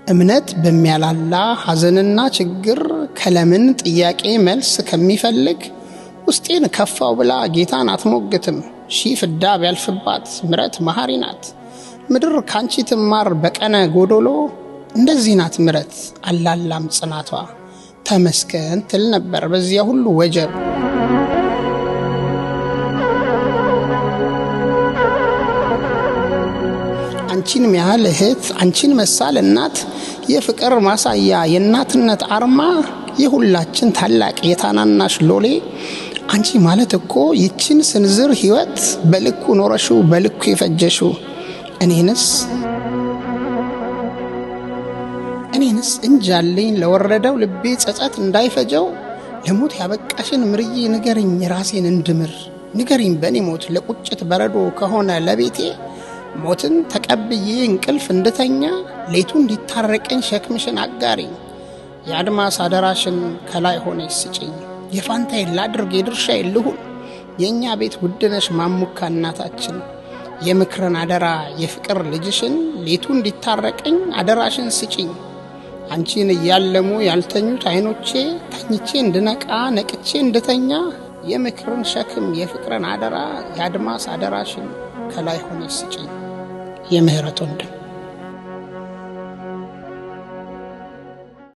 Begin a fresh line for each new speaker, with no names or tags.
እምነት በሚያላላ ሐዘንና ችግር ከለምን ጥያቄ መልስ ከሚፈልግ ውስጤን ከፋው ብላ ጌታን አትሞግትም። ሺህ ፍዳ ቢያልፍባት ምረት መሐሪ ናት። ምድር ካንቺ ትማር በቀነ ጎዶሎ እንደዚህ ናት ምረት አላላም ጽናቷ። ተመስገን ትል ነበር በዚያ ሁሉ ወጀብ። አንቺን ሚያህል እህት አንቺን መሳል እናት የፍቅር ማሳያ የእናትነት አርማ የሁላችን ታላቅ የታናናሽ ሎሌ አንቺ ማለት እኮ ይችን ስንዝር ህይወት በልኩ ኖረሹ በልኩ የፈጀሹ እኔንስ እንጃለኝ ለወረደው ልቤ ጸጸት እንዳይፈጀው ለሞት ያበቃሽን ምርዬ ንገሪኝ ራሴን እንድምር ንገሪኝ በኔ ሞት ለቁጭት በረዶ ከሆነ ለቤቴ ሞትን ተቀብዬ እንቅልፍ እንድተኛ ሌቱ እንዲታረቀኝ ሸክምሽን አጋሪኝ የአድማስ አደራሽን ከላይ ሆነሽ ስጪኝ የፋንታዬን ላድርግ የድርሻዬን ልሁን የኛ ቤት ውድነሽ ማሙካ እናታችን የምክርን አደራ የፍቅር ልጅሽን ሌቱ እንዲታረቀኝ አደራሽን ስጪኝ አንቺን እያለሙ ያልተኙት አይኖቼ ተኝቼ እንድነቃ ነቅቼ እንድተኛ የምክርን ሸክም የፍቅርን አደራ የአድማስ አደራሽን ከላይ ሆነሽ ስጪኝ የምህረት ወንድም